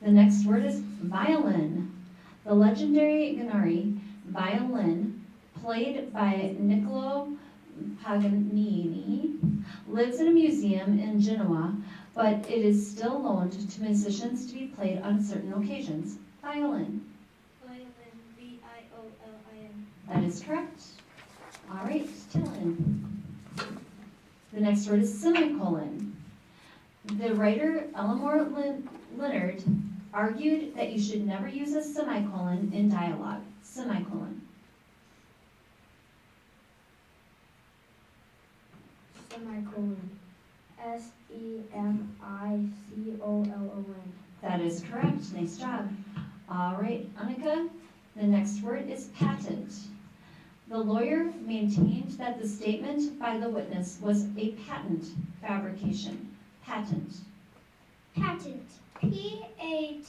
A: The next word is violin. The legendary Gennari violin, played by Niccolo Paganini, lives in a museum in Genoa, but it is still loaned to musicians to be played on certain occasions. Violin.
C: Violin. VIOLIN.
A: That is correct. All right, Dylan. The next word is semicolon. The writer Elmore Leonard argued that you should never use a semicolon in dialogue. Semicolon.
C: Semicolon. SEMICOLON.
A: That is correct. Nice job. All right, Annika. The next word is patent. The lawyer maintained that the statement by the witness was a patent fabrication. Patent.
E: Patent. Patent.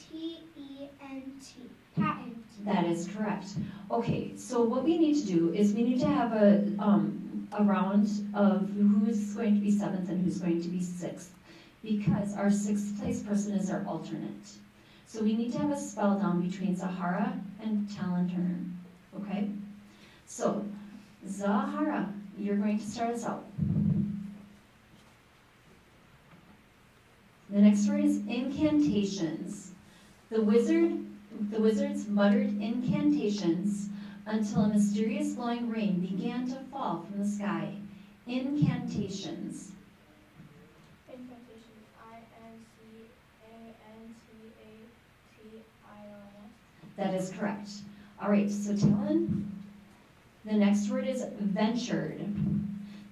E: Patent.
A: That is correct. Okay, so what we need to do is we need to have a round of who's going to be seventh and who's going to be sixth, because our sixth place person is our alternate. So we need to have a spell down between Zahara and Talon Turner, okay? So, Zahara, you're going to start us out. The next word is incantations. The wizards muttered incantations until a mysterious glowing rain began to fall from the sky. Incantations.
B: Incantation. INCANTATIONS.
A: That is correct. All right, so Talon, the next word is ventured.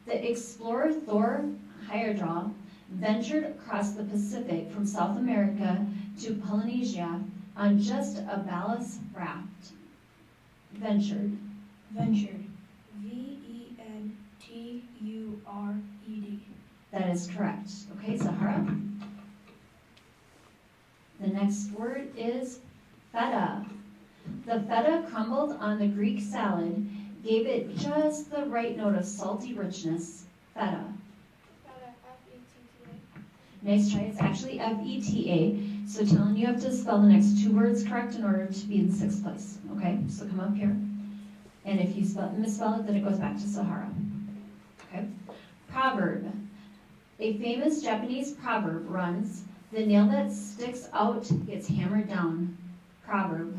A: The explorer Thor Heyerdahl ventured across the Pacific from South America to Polynesia on just a ballast raft. Ventured.
G: Ventured. VENTURED.
A: That is correct. Okay, Zahara. The next word is feta. The feta crumbled on the Greek salad gave it just the right note of salty richness. Feta.
B: FETTA.
A: Nice try. It's actually F-E-T-A. So Talon, you have to spell the next two words correct in order to be in sixth place. Okay, so come up here. And if you misspell it, then it goes back to Sahara. Okay. Proverb. A famous Japanese proverb runs, "The nail that sticks out gets hammered down." Proverb.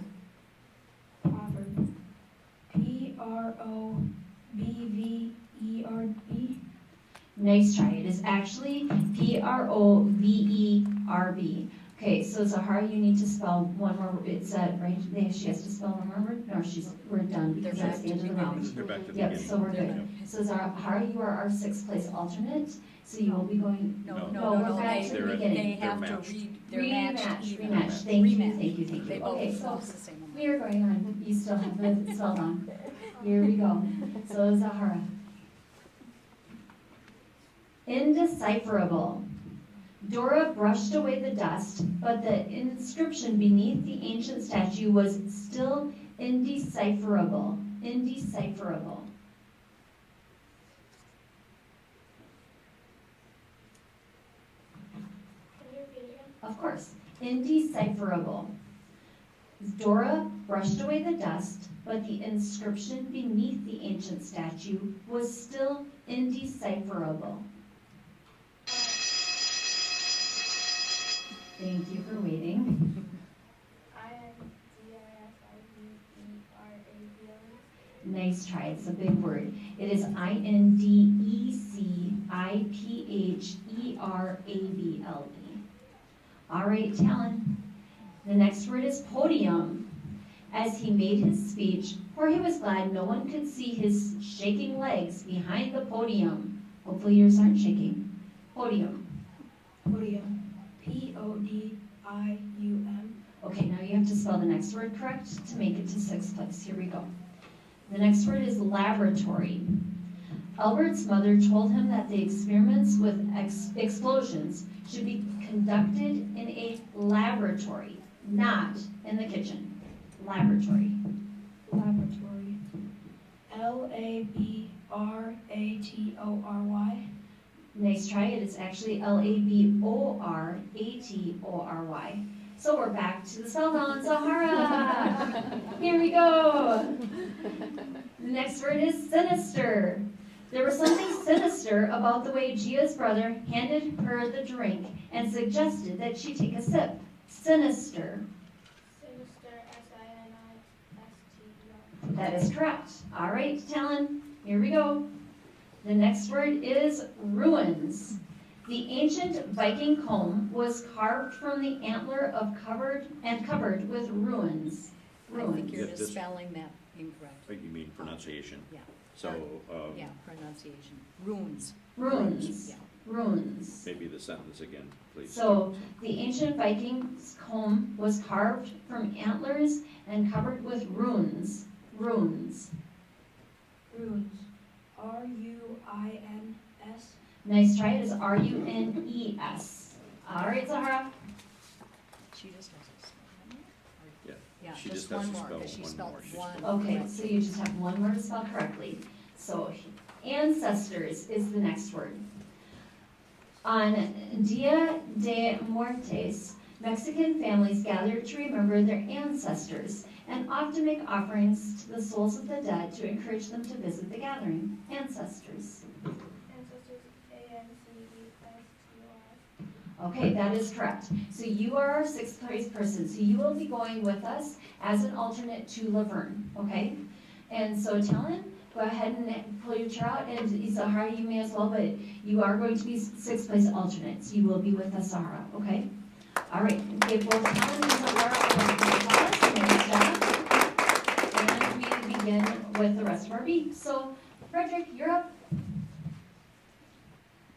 G: Proverb. PROBVERB.
A: Nice try. It is actually P-R-O-V-E-R-B. Okay, so Zahara, you need to spell one more. It's right. She has to spell one more word. No, we're done because that's the end of the round.
F: They're back to the
A: Yep.
F: beginning.
A: So we're good. So Zahara, you are our sixth place alternate. So you will be going.
F: No.
A: we're back to the
F: They're-
A: beginning.
H: They have to
F: matched.
H: read, they're matched. even.
A: Rematch. Thank you.
H: Rematch.
A: Thank you.
H: They
A: Okay,
H: both
A: so
H: lost the same amount.
A: we are going on. You still have the spell on. Here we go. So Zahara. Indecipherable. Dora brushed away the dust, but the inscription beneath the ancient statue was still indecipherable. Indecipherable.
B: Can you repeat again?
A: Of course. Indecipherable. Dora brushed away the dust, but the inscription beneath the ancient statue was still indecipherable. Thank you for waiting.
B: INDISIVERABLE.
A: Nice try. It's a big word. It is INDECIPHERABLE. All right, Talon. The next word is podium. As he made his speech, Jorge was glad no one could see his shaking legs behind the podium. Hopefully yours aren't shaking. Podium.
G: Podium. PODIUM.
A: Okay, now you have to spell the next word correct to make it to sixth place. Here we go. The next word is laboratory. Albert's mother told him that the experiments with explosions should be conducted in a laboratory, not in the kitchen. Laboratory.
G: Laboratory. LABRATORY.
A: Nice try. It is actually LABORATORY. So we're back to the spell down, Sahara. Here we go. The next word is sinister. There was something sinister about the way Gia's brother handed her the drink and suggested that she take a sip. Sinister.
B: Sinister. SINISTER.
A: That is correct. All right, Talon. Here we go. The next word is ruins. The ancient Viking comb was carved from the antler of covered with ruins.
H: I think you're
F: Yeah,
H: just
F: this-
H: spelling that incorrect.
F: You mean pronunciation?
H: Yeah.
F: So,
H: Yeah, pronunciation. Runes.
A: Ruins.
H: Yeah.
A: Ruins.
F: maybe the sentence again, please.
A: So, the ancient Viking's comb was carved from antlers and covered with runes. Runes.
G: Runes. R-U-I-N-S.
A: Nice try. It is R-U-N-E-S. All right, Zahara.
H: She just has to spell it.
F: Yeah.
H: Yeah,
F: She
H: just
F: just has
H: one
F: to
H: more,
F: spell
H: because she
F: one
H: spelled
F: more. She
H: one.
F: spelled
A: Okay,
H: correctly.
A: so you just have one word spelled correctly. So, ancestors is the next word. On Dia de Muertes, Mexican families gather to remember their ancestors and often make offerings to the souls of the dead to encourage them to visit the gathering. Ancestors.
B: Ancestors, A-N-C-E-S-T-O-R.
A: Okay, that is correct. So you are our sixth place person, so you will be going with us as an alternate to Laverne, okay? And so Talon, go ahead and pull your chair out, and Zahara, you may as well, but you are going to be sixth place alternates. You will be with us, Zahara, okay? All right, give both Talon and Zahara a round of applause. Nice job. And we begin with the rest of our beat. So, Frederick, you're up.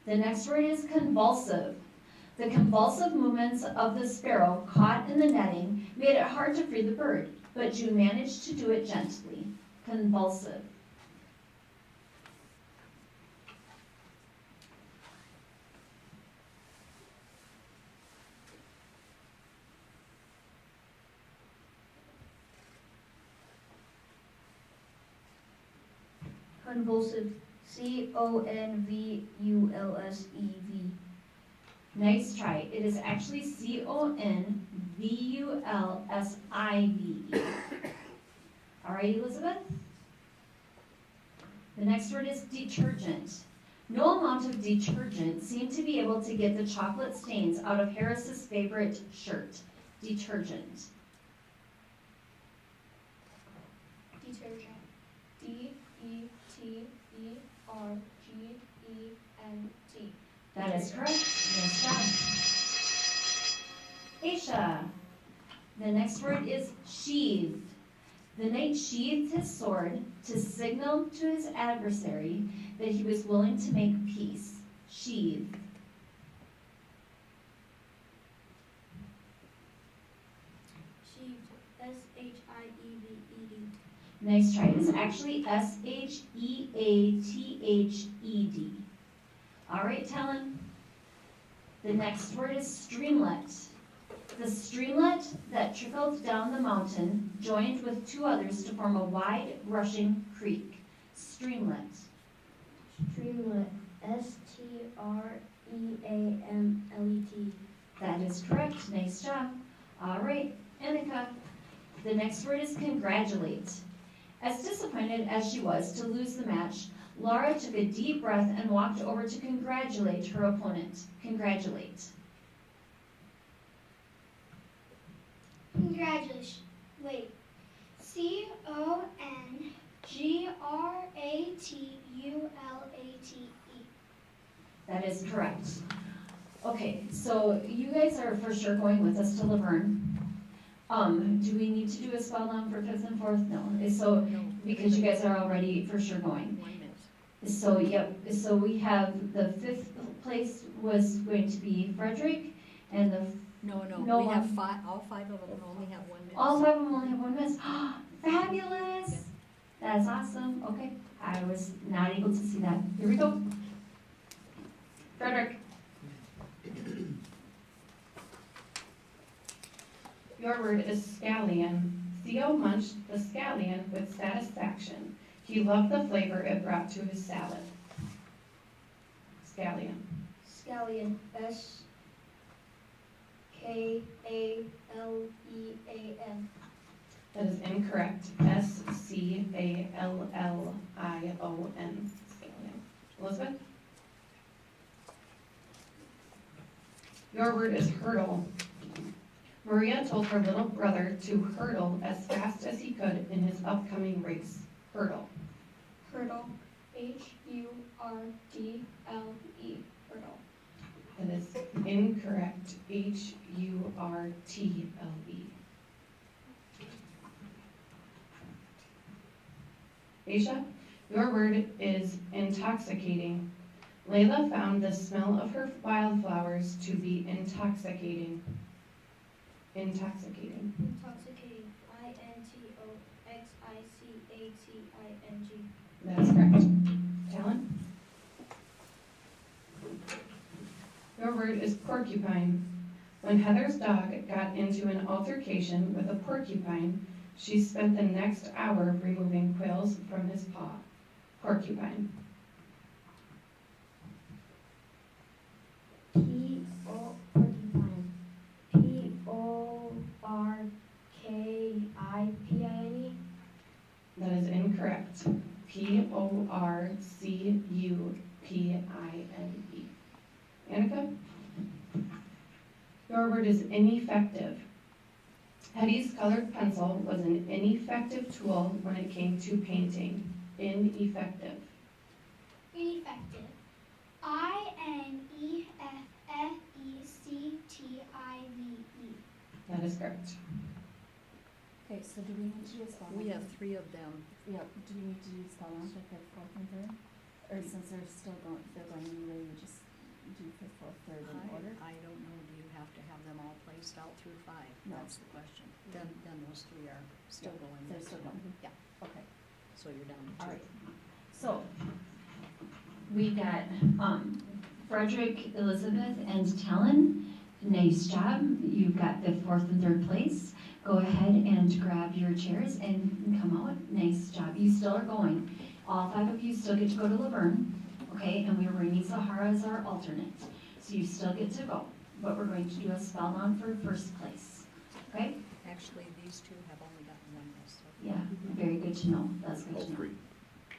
A: The next word is convulsive. The convulsive movements of the sparrow caught in the netting made it hard to free the bird, but June managed to do it gently. Convulsive.
C: Convulsive. C-O-N-V-U-L-S-E-V.
A: Nice try. It is actually C-O-N-V-U-L-S-I-V-E. All right, Elizabeth? The next word is detergent. No amount of detergent seemed to be able to get the chocolate stains out of Harris's favorite shirt. Detergent.
B: Detergent. D-E-T-E-R-G-E-N-T.
A: That is correct. Nice job. Aisha. The next word is sheathed. The knight sheathed his sword to signal to his adversary that he was willing to make peace. Sheathed.
B: Sheathed. S-H-I-E-V-E-D.
A: Nice try. It is actually S-H-E-A-T-H-E-D. All right, Talon. The next word is streamlet. The streamlet that trickled down the mountain joined with two others to form a wide, rushing creek. Streamlet.
C: Streamlet. S-T-R-E-A-M-L-E-T.
A: That is correct. Nice job. All right, Annika. The next word is congratulate. As disappointed as she was to lose the match, Laura took a deep breath and walked over to congratulate her opponent. Congratulate.
E: Congratulations. Wait. C-O-N-G-R-A-T-U-L-A-T-E.
A: That is correct. Okay, so you guys are for sure going with us to Laverne. Do we need to do a spell down for fifth and fourth? No. So,
H: No.
A: because you guys are already for sure going.
H: 1 minute.
A: So, yep, so we have the fifth place was going to be Frederick, and the,
H: No,
A: No
H: we have
A: one.
H: five, all five of them only have 1 minute.
A: all five of them only have 1 miss. Fabulous! That's awesome. Okay, I was not able to see that. Here we go. Frederick.
D: Your word is scallion. Theo munched the scallion with satisfaction. He loved the flavor it brought to his salad. Scallion.
C: Scallion. S-K-A-L-E-A-N.
D: That is incorrect. S-C-A-L-L-I-O-N. Scallion. Elizabeth? Your word is hurdle. Maria told her little brother to hurdle as fast as he could in his upcoming race. Hurdle.
B: Hurdle. H-U-R-D-L-E, hurdle.
D: That is incorrect. H-U-R-T-L-E. Aisha, your word is intoxicating. Layla found the smell of her wildflowers to be intoxicating. Intoxicating.
B: Intoxicating. I-N-T-O-X-I-C-A-T-I-N-G.
D: That is correct. Talon? Your word is porcupine. When Heather's dog got into an altercation with a porcupine, she spent the next hour removing quills from his paw. Porcupine.
C: Porcupine. P-O-R-K-I-P-I-N-E.
D: That is incorrect. P-O-R-C-U-P-I-N-E. Annika? Your word is ineffective. Hetty's colored pencil was an ineffective tool when it came to painting. Ineffective.
E: Ineffective. I-N-E-F-F-E-C-T-I-V-E.
D: That is correct.
H: Okay, so do we need to do a spell?
I: We have 3 of them.
H: Yeah, do we need to do spell on for fifth, fourth, and third? Or since they're still going, they're going anyway, we just do fifth, fourth, third in order?
I: I don't know, do you have to have them all placed out through 5?
H: No.
I: That's the question. Then those 3 are still going.
H: They're still going?
I: Yeah,
H: Okay,
I: so you're down to 2.
A: All right. So, we've got, Frederick, Elizabeth, and Talon. Nice job. You've got the fourth and third place. Go ahead and grab your chairs and come out. Nice job. You still are going. All 5 of you still get to go to Laverne, okay? And we're bringing Sahara as our alternate. So you still get to go. But we're going to do a spell on for first place, okay?
I: Actually, these 2 have only gotten 1 yes, so
A: Yeah, very good to know. That's good
F: All
A: to know.
F: 3.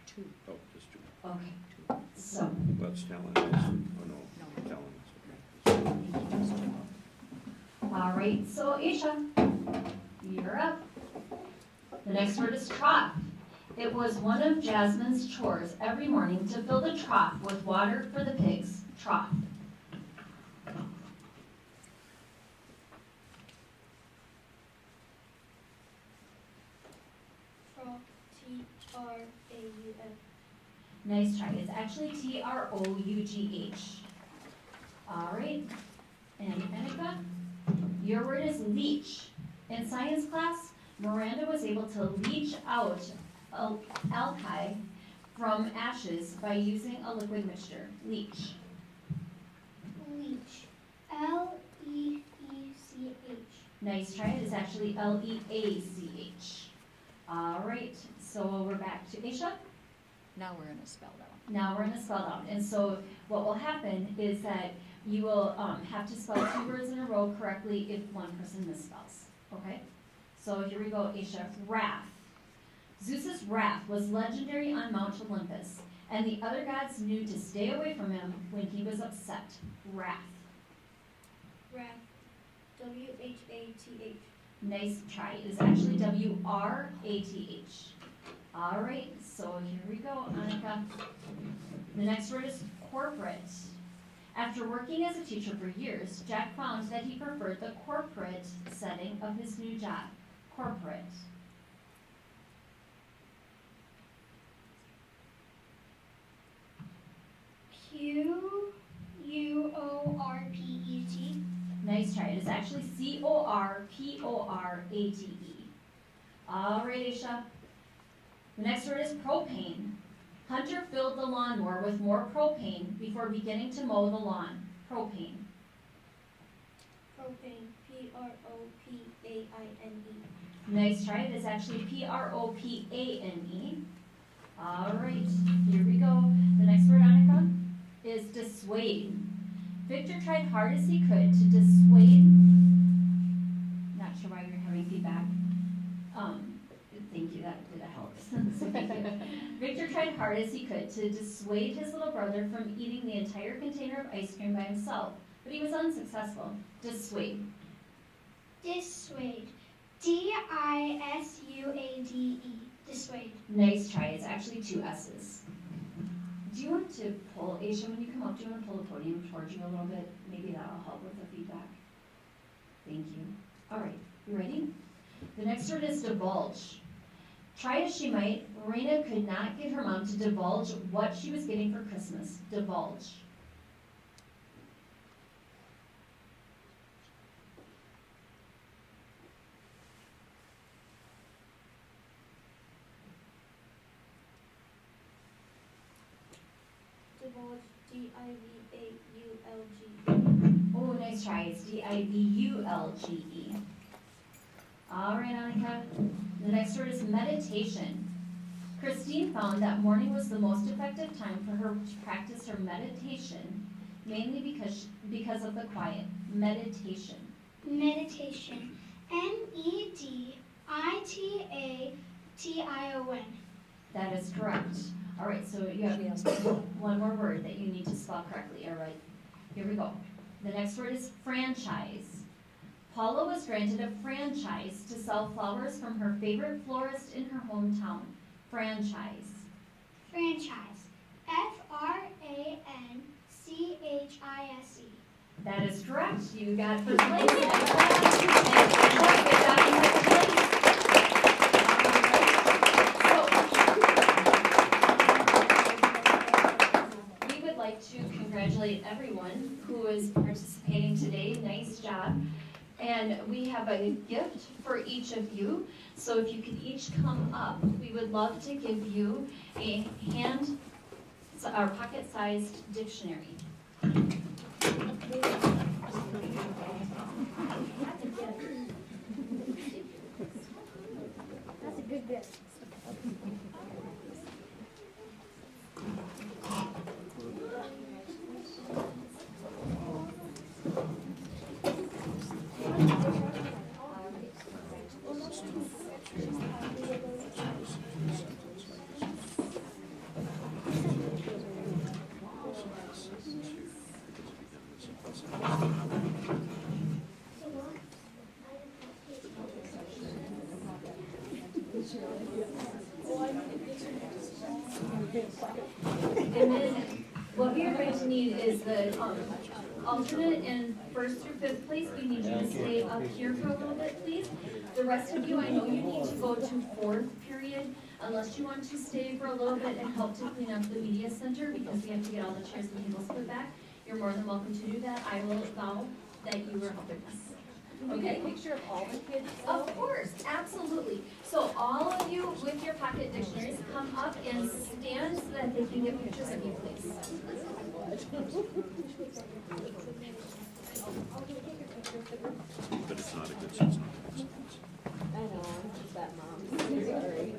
I: 2.
F: Oh, just 2.
A: Okay,
I: 2.
A: so,
F: That's Talon. Oh, no.
I: No.
F: Talon.
A: all right, so Aisha, you're up. The next word is trough. It was one of Jasmine's chores every morning to fill the trough with water for the pigs. Trough.
B: T-R-A-U-F.
A: Nice try. It's actually T-R-O-U-G-H. All right. And Annika, your word is leach. In science class, Miranda was able to leach out alkali from ashes by using a liquid mixture. Leach.
E: Leech. L-E-E-C-H.
A: Nice try. It is actually L-E-A-C-H. All right. So we're back to Aisha.
I: Now we're in a spell down.
A: Now we're in a spell down. And so what will happen is that you will have to spell 2 words in a row correctly if one person misspells. Okay? So here we go, Aisha. Wrath. Zeus's wrath was legendary on Mount Olympus, and the other gods knew to stay away from him when he was upset. Wrath.
B: Wrath. W-H-A-T-H.
A: Nice try. It is actually W-R-A-T-H. All right, so here we go, Annika. The next word is corporate. After working as a teacher for years, Jack found that he preferred the corporate setting of his new job. Corporate.
E: Q-U-O-R-P-E-T.
A: Nice try. It is actually C-O-R-P-O-R-A-T-E. All right, Aisha. The next word is propane. Hunter filled the lawnmower with more propane before beginning to mow the lawn. Propane.
B: Propane. P-R-O-P-A-I-N-E.
A: Nice try. It is actually P-R-O-P-A-N-E. All right, here we go. The next word, Annika, is dissuade. Victor tried hard as he could to dissuade. Not sure why you're having feedback. Thank you, that helps. So thank you. Victor tried hard as he could to dissuade his little brother from eating the entire container of ice cream by himself, but he was unsuccessful. Dissuade.
E: Dissuade. D-I-S-U-A-D-E. Dissuade.
A: Nice try. It's actually 2 S's. Do you want to pull, Aisha, when you come up, do you want to pull the podium towards you a little bit? Maybe that'll help with the feedback. Thank you. All right, you ready? The next word is divulge. Try as she might, Lorena could not get her mom to divulge what she was getting for Christmas. Divulge.
B: Divulge, D-I-V-A-U-L-G.
A: Oh, nice try. It's D-I-V-U-L-G-E. All right, Annika. The next word is meditation. Christine found that morning was the most effective time for her to practice her meditation, mainly because of the quiet. Meditation.
E: Meditation. Meditation.
A: That is correct. All right, so you have
I: She has
A: one more word that you need to spell correctly. All right, here we go. The next word is franchise. Paula was granted a franchise to sell flowers from her favorite florist in her hometown. Franchise.
E: Franchise. F-R-A-N-C-H-I-S-E.
A: That is correct. You got first place. Good job in first place. So, we would like to congratulate everyone who is participating today. Nice job. And we have a gift for each of you. So if you could each come up, we would love to give you a pocket-sized dictionary.
C: That's a good bit.
A: And then what we are going to need is the alternate in first through fifth place. We need you to stay up here for a little bit, please. The rest of you, I know you need to go to fourth period, unless you want to stay for a little bit and help to clean up the media center, because we have to get all the chairs and tables put back. You're more than welcome to do that. I will vow that you were helping us. Okay?
H: Picture of all the kids.
A: Of course, absolutely. So all of you with your pocket dictionaries, come up and stand so that they can get pictures of you, please.
F: But it's not a good sense.
H: I know, it's that mom. Sorry.